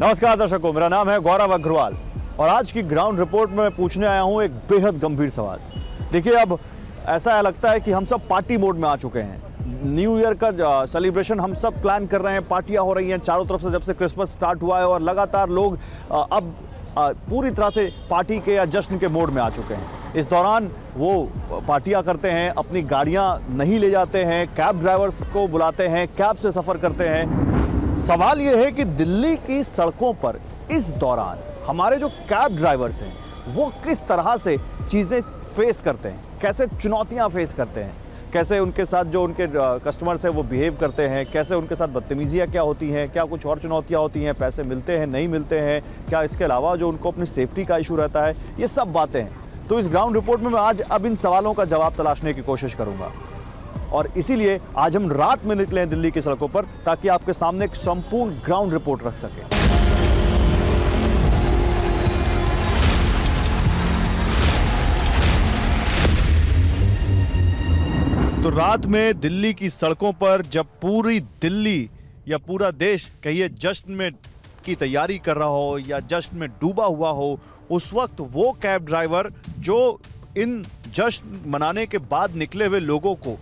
नमस्कार दर्शकों, मेरा नाम है गौरव अग्रवाल और आज की ग्राउंड रिपोर्ट में मैं पूछने आया हूं एक बेहद गंभीर सवाल। देखिए, अब ऐसा लगता है कि हम सब पार्टी मोड में आ चुके हैं। न्यू ईयर का सेलिब्रेशन हम सब प्लान कर रहे हैं, पार्टियां हो रही हैं चारों तरफ से जब से क्रिसमस स्टार्ट हुआ है और लगातार लोग अब पूरी तरह से पार्टी के या जश्न के मोड में आ चुके हैं। इस दौरान वो पार्टियां करते हैं, अपनी गाड़ियां नहीं ले जाते हैं, कैब ड्राइवर्स को बुलाते हैं, कैब से सफ़र करते हैं। सवाल ये है कि दिल्ली की सड़कों पर इस दौरान हमारे जो कैब ड्राइवर्स हैं वो किस तरह से चीज़ें फेस करते हैं, कैसे चुनौतियां फेस करते हैं, कैसे उनके साथ जो उनके कस्टमर्स हैं वो बिहेव करते हैं, कैसे उनके साथ बदतमीजियां क्या होती हैं, क्या कुछ और चुनौतियां होती हैं, पैसे मिलते हैं नहीं मिलते हैं, क्या इसके अलावा जो उनको अपनी सेफ्टी का इशू रहता है, ये सब बातें हैं। तो इस ग्राउंड रिपोर्ट में मैं आज अब इन सवालों का जवाब तलाशने की कोशिश करूँगा और इसीलिए आज हम रात में निकले हैं दिल्ली की सड़कों पर ताकि आपके सामने एक संपूर्ण ग्राउंड रिपोर्ट रख सकें। तो रात में दिल्ली की सड़कों पर जब पूरी दिल्ली या पूरा देश कहिए जश्न में की तैयारी कर रहा हो या जश्न में डूबा हुआ हो, उस वक्त वो कैब ड्राइवर जो इन जश्न मनाने के बाद निकले हुए लोगों को,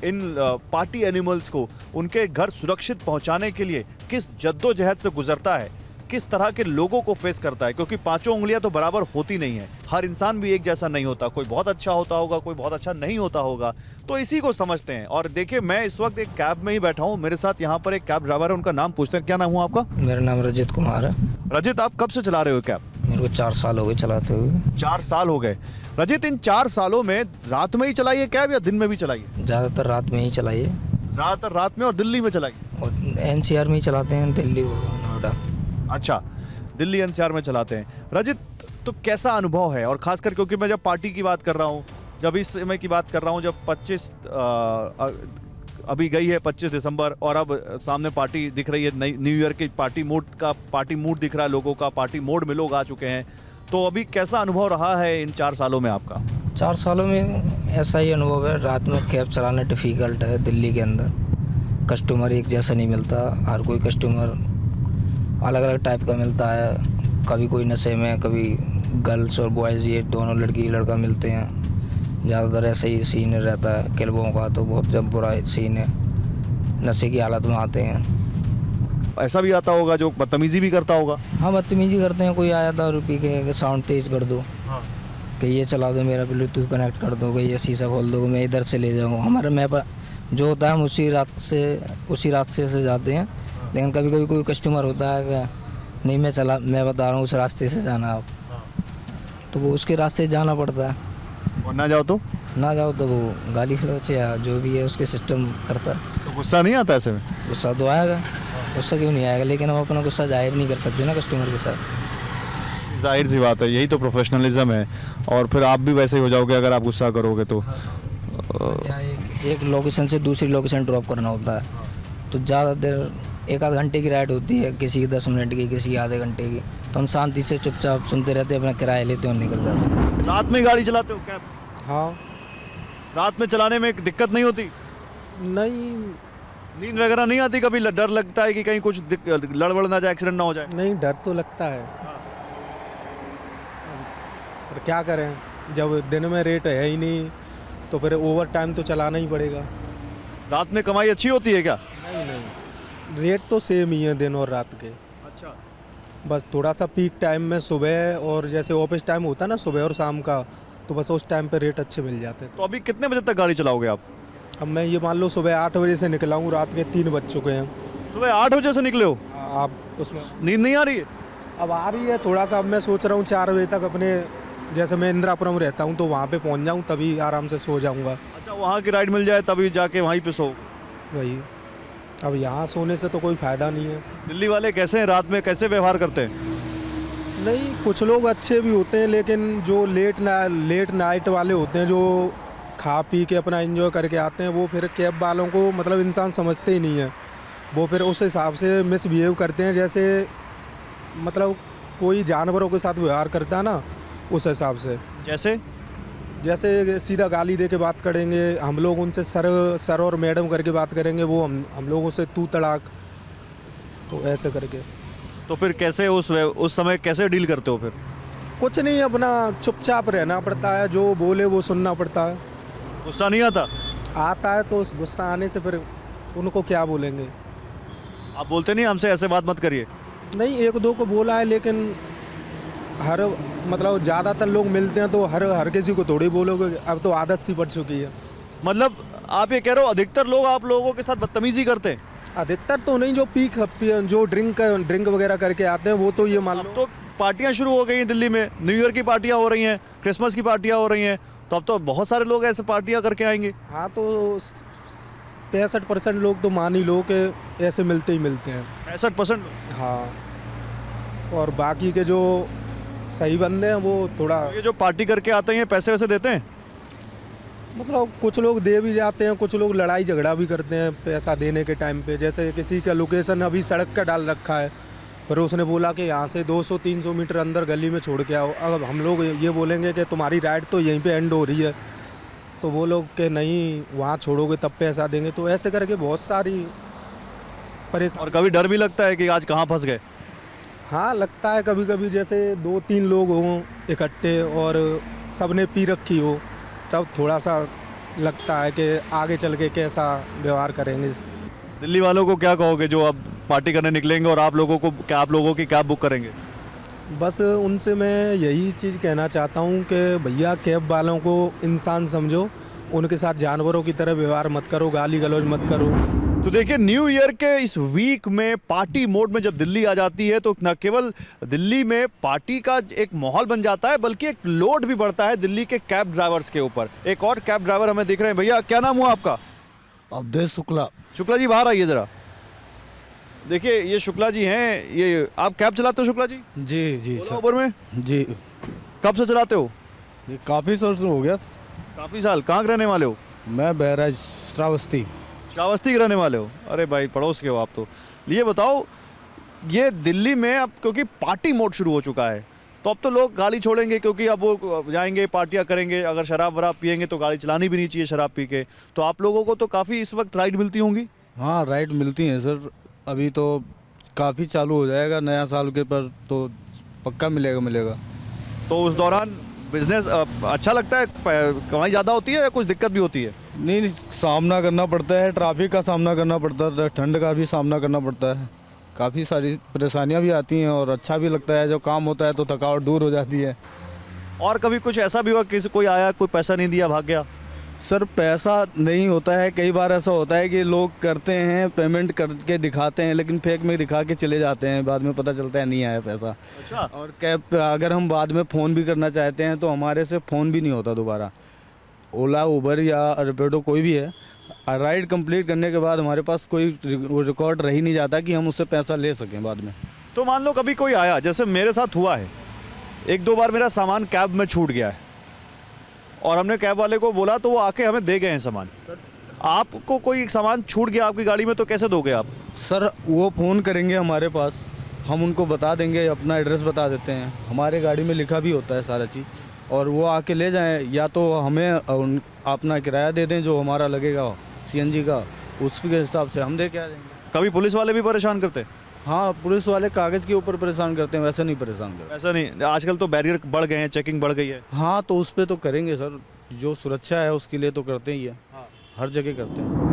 इन पार्टी एनिमल्स को उनके घर सुरक्षित पहुंचाने के लिए किस जद्दोजहद से गुजरता है, किस तरह के लोगों को फेस करता है, क्योंकि पांचों उंगलियां तो बराबर होती नहीं है, हर इंसान भी एक जैसा नहीं होता, कोई बहुत अच्छा होता होगा, कोई बहुत अच्छा नहीं होता होगा। तो इसी को समझते हैं। और देखिए, मैं इस वक्त एक कैब में ही बैठा हूं, मेरे साथ यहाँ पर एक कैब ड्राइवर है, उनका नाम पूछते हैं। क्या नाम हुआ आपका? मेरा नाम रजित कुमार है। रजित, आप कब से चला रहे हो कैब? मेरे को 4 साल हो गए चलाते हुए। 4 साल हो गए। रजित, इन 4 सालों में रात में ही चलाइए कैब या दिन में भी चलाइए? ज़्यादातर रात में ही चलाइए। ज़्यादातर रात में और दिल्ली में चलाइए? और NCR में ही चलाते हैं, दिल्ली और नोएडा। अच्छा, दिल्ली NCR में चलाते हैं। रजित, तो कैसा अनुभव है? और खासकर क्योंकि मैं जब पार्टी की बात कर रहा हूँ, जब इस समय की बात कर रहा हूँ, जब 25 अभी गई है 25 दिसंबर और अब सामने पार्टी दिख रही है, न्यू ईयर की पार्टी मूड दिख रहा है लोगों का, पार्टी मोड में लोग आ चुके हैं। तो अभी कैसा अनुभव रहा है इन 4 सालों में आपका? 4 सालों में ऐसा ही अनुभव है। रात में कैब चलाना डिफ़िकल्ट है दिल्ली के अंदर। कस्टमर एक जैसा नहीं मिलता, हर कोई कस्टमर अलग अलग टाइप का मिलता है। कभी कोई नशे में, कभी गर्ल्स और बॉयज़, ये दोनों लड़की लड़का मिलते हैं। ज़्यादातर ऐसा ही सीन रहता है। क्लबों का तो बहुत जब बुरा सीन है, नशे की हालत में आते हैं। ऐसा भी आता होगा जो बदतमीजी भी करता होगा? हाँ, बदतमीजी करते हैं। कोई आया दारू पी के साउंड तेज़ कर दो, हाँ। कि ये चला दो, मेरा ब्लूटूथ कनेक्ट कर दो, कि ये शीशा खोल दो, मैं इधर से ले जाऊँ। हमारे मैप जो होता है हम उसी रास्ते से जाते हैं। लेकिन कभी कभी कोई कस्टमर होता है कि नहीं, मैं बता रहा हूँ उस रास्ते से जाना आप, तो वो उसके रास्ते से जाना पड़ता है। और ना जाओ तो वो गाली गलौच या जो भी है उसके सिस्टम करता है। तो गुस्सा नहीं आता ऐसे में? गुस्सा तो आएगा, गुस्सा क्यों नहीं आएगा, लेकिन हम अपना गुस्सा जाहिर नहीं कर सकते ना कस्टमर के साथ। जाहिर सी बात है, यही तो प्रोफेशनलिज्म है। और फिर आप भी वैसे ही हो जाओगे अगर आप गुस्सा करोगे तो। एक लोकेशन से दूसरी लोकेशन ड्रॉप करना होता है, तो ज़्यादा देर 1 आध घंटे की राइड होती है, किसी की 10 मिनट की, किसी की आधे घंटे की। तो हम शांति से चुपचाप सुनते रहते हैं, अपना किराया लेते हैं और निकल जाते हैं। रात में गाड़ी चलाते हो कैब? हाँ। रात में चलाने में दिक्कत नहीं होती? नहीं नींद वगैरह नहीं आती? कभी डर लगता है कि कहीं कुछ लड़बड़ ना जाए, एक्सीडेंट ना हो जाए? नहीं, डर तो लगता है। पर क्या करें, जब दिन में रेट है ही नहीं तो फिर ओवर टाइम तो चलाना ही पड़ेगा। रात में कमाई अच्छी होती है क्या? नहीं, रेट तो सेम ही है दिन और रात के। अच्छा। बस थोड़ा सा पीक टाइम में सुबह और जैसे ऑफिस टाइम होता है ना सुबह और शाम का, तो बस उस टाइम पे रेट अच्छे मिल जाते हैं। तो अभी कितने बजे तक गाड़ी चलाओगे आप? अब मैं ये मान लो सुबह 8 बजे से निकला हूँ, रात के 3 बज चुके हैं। सुबह 8 बजे से निकले हो? आप उसमें नींद नहीं आ रही है? अब आ रही है थोड़ा सा। अब मैं सोच रहा हूँ 4 बजे तक अपने, जैसे मैं इंदिरापुरम रहता हूँ तो वहाँ पे पहुँच जाऊँ, तभी आराम से सो जाऊँगा। अच्छा, वहाँ की राइड मिल जाए तभी जाके वहीं पे सो? वही, अब यहाँ सोने से तो कोई फ़ायदा नहीं है। दिल्ली वाले कैसे हैं, रात में कैसे व्यवहार करते हैं? नहीं, कुछ लोग अच्छे भी होते हैं, लेकिन जो लेट नाइट वाले होते हैं, जो खा पी के अपना एंजॉय करके आते हैं, वो फिर कैब वालों को मतलब इंसान समझते ही नहीं है। वो फिर उस हिसाब से मिसबिहेव करते हैं, जैसे मतलब कोई जानवरों के साथ व्यवहार करता है ना, उस हिसाब से। जैसे सीधा गाली दे के बात करेंगे, हम लोग उनसे सर और मैडम करके बात करेंगे, वो हम लोगों से तू तड़ाक, तो ऐसे करके। तो फिर कैसे उस समय कैसे डील करते हो फिर? कुछ नहीं, अपना चुपचाप रहना पड़ता है, जो बोले वो सुनना पड़ता है। गुस्सा नहीं आता? आता है तो उस गुस्सा आने से फिर उनको क्या बोलेंगे। आप बोलते नहीं हमसे ऐसे बात मत करिए? नहीं, एक दो को बोला है, लेकिन हर मतलब ज़्यादातर लोग मिलते हैं तो हर किसी को थोड़ी बोलोगे, अब तो आदत सी पड़ चुकी है। मतलब आप ये कह रहे हो अधिकतर लोग आप लोगों के साथ बदतमीजी करते हैं? अधिकतर तो नहीं, जो ड्रिंक वगैरह करके आते हैं वो तो ये मान अब लो। तो पार्टियां शुरू हो गई हैं दिल्ली में, न्यू ईयर की पार्टियां हो रही हैं, क्रिसमस की पार्टियां हो रही हैं, तो अब तो बहुत सारे लोग ऐसे पार्टियां करके आएंगे। हाँ, तो 65% लोग तो मान ही लो कि ऐसे मिलते ही मिलते हैं। 65%? हाँ, और बाकी के जो सही बंदे हैं वो थोड़ा ये जो पार्टी करके आते हैं ये पैसे वैसे देते हैं? मतलब कुछ लोग दे भी जाते हैं, कुछ लोग लड़ाई झगड़ा भी करते हैं पैसा देने के टाइम पे। जैसे किसी का लोकेशन अभी सड़क का डाल रखा है, पर उसने बोला कि यहाँ से 200-300 मीटर अंदर गली में छोड़ के आओ। अब हम लोग ये बोलेंगे कि तुम्हारी राइड तो यहीं पे एंड हो रही है, तो वो लोग कि नहीं वहाँ छोड़ोगे तब पैसा देंगे। तो ऐसे करके बहुत सारी परेशानी। और कभी डर भी लगता है कि आज कहाँ फंस गए? हाँ, लगता है कभी कभी, जैसे 2-3 लोग हों इकट्ठे और सबने पी रखी हो, तब थोड़ा सा लगता है कि आगे चल के कैसा व्यवहार करेंगे। दिल्ली वालों को क्या कहोगे जो अब पार्टी करने निकलेंगे और आप लोगों की कैब बुक करेंगे? बस उनसे मैं यही चीज़ कहना चाहता हूँ कि भैया कैब वालों को इंसान समझो, उनके साथ जानवरों की तरह व्यवहार मत करो, गाली गलौज मत करो। तो देखिए न्यू ईयर के इस वीक में पार्टी मोड में जब दिल्ली आ जाती है तो न केवल दिल्ली में पार्टी का एक माहौल बन जाता है बल्कि एक लोड भी बढ़ता है दिल्ली के कैब ड्राइवर्स के ऊपर। एक और कैब ड्राइवर हमें दिख रहे हैं। भैया क्या नाम हुआ आपका? अवधेश शुक्ला। शुक्ला जी बाहर आइए जरा। देखिए ये शुक्ला जी हैं, ये आप कैब चलाते हो शुक्ला जी? जी जी ओला सर। उबर में जी, कब से चलाते हो? ये काफ़ी साल से हो गया। काफ़ी साल। कहाँ के रहने वाले हो? मैं बहराइच श्रावस्ती। श्रावस्ती के रहने वाले हो? अरे भाई पड़ोस के हो आप तो। ये बताओ, ये दिल्ली में अब क्योंकि पार्टी मोड शुरू हो चुका है तो अब तो लोग गाड़ी छोड़ेंगे, क्योंकि अब वो जाएंगे पार्टियां करेंगे। अगर शराब वराब पियेंगे तो गाड़ी चलानी भी नहीं चाहिए शराब पी के। तो आप लोगों को तो काफ़ी इस वक्त राइड मिलती होंगी? हाँ, राइड मिलती हैं सर। अभी तो काफ़ी चालू हो जाएगा नया साल के पर, तो पक्का मिलेगा। तो उस दौरान बिजनेस अच्छा लगता है? कमाई ज़्यादा होती है या कुछ दिक्कत भी होती है? नहीं, सामना करना पड़ता है, ट्रैफिक का सामना करना पड़ता है, ठंड का भी सामना करना पड़ता है, काफ़ी सारी परेशानियां भी आती हैं और अच्छा भी लगता है। जो काम होता है तो थकावट दूर हो जाती है। और कभी कुछ ऐसा भी हुआ किसी कोई आया कोई पैसा नहीं दिया भाग गया? सर पैसा नहीं होता है, कई बार ऐसा होता है कि लोग करते हैं, पेमेंट करके दिखाते हैं, लेकिन फेक में दिखा के चले जाते हैं, बाद में पता चलता है नहीं आया पैसा। अच्छा। और कैब अगर हम बाद में फ़ोन भी करना चाहते हैं तो हमारे से फ़ोन भी नहीं होता दोबारा। ओला, उबर या रैपिडो कोई भी है, राइड कंप्लीट करने के बाद हमारे पास कोई रिकॉर्ड रह ही नहीं जाता कि हम उससे पैसा ले सकें बाद में। तो मान लो कभी कोई आया, जैसे मेरे साथ हुआ है, 1-2 बार मेरा सामान कैब में छूट गया है और हमने कैब वाले को बोला तो वो आके हमें दे गए हैं सामान। आपको कोई सामान छूट गया आपकी गाड़ी में तो कैसे दोगे आप? सर वो फ़ोन करेंगे हमारे पास, हम उनको बता देंगे, अपना एड्रेस बता देते हैं, हमारे गाड़ी में लिखा भी होता है सारा चीज़, और वो आके ले जाएं, या तो हमें अपना किराया दे दें जो हमारा लगेगा CNG का, उसके हिसाब से हम दे के आ जाएंगे। कभी पुलिस वाले भी परेशान करते हैं? हाँ, पुलिस वाले कागज़ के ऊपर परेशान करते हैं, वैसे नहीं परेशान करते। ऐसा नहीं, आजकल तो बैरियर बढ़ गए हैं, चेकिंग बढ़ गई है। हाँ, तो उस पर तो करेंगे सर, जो सुरक्षा है उसके लिए तो करते ही है, हर जगह करते हैं।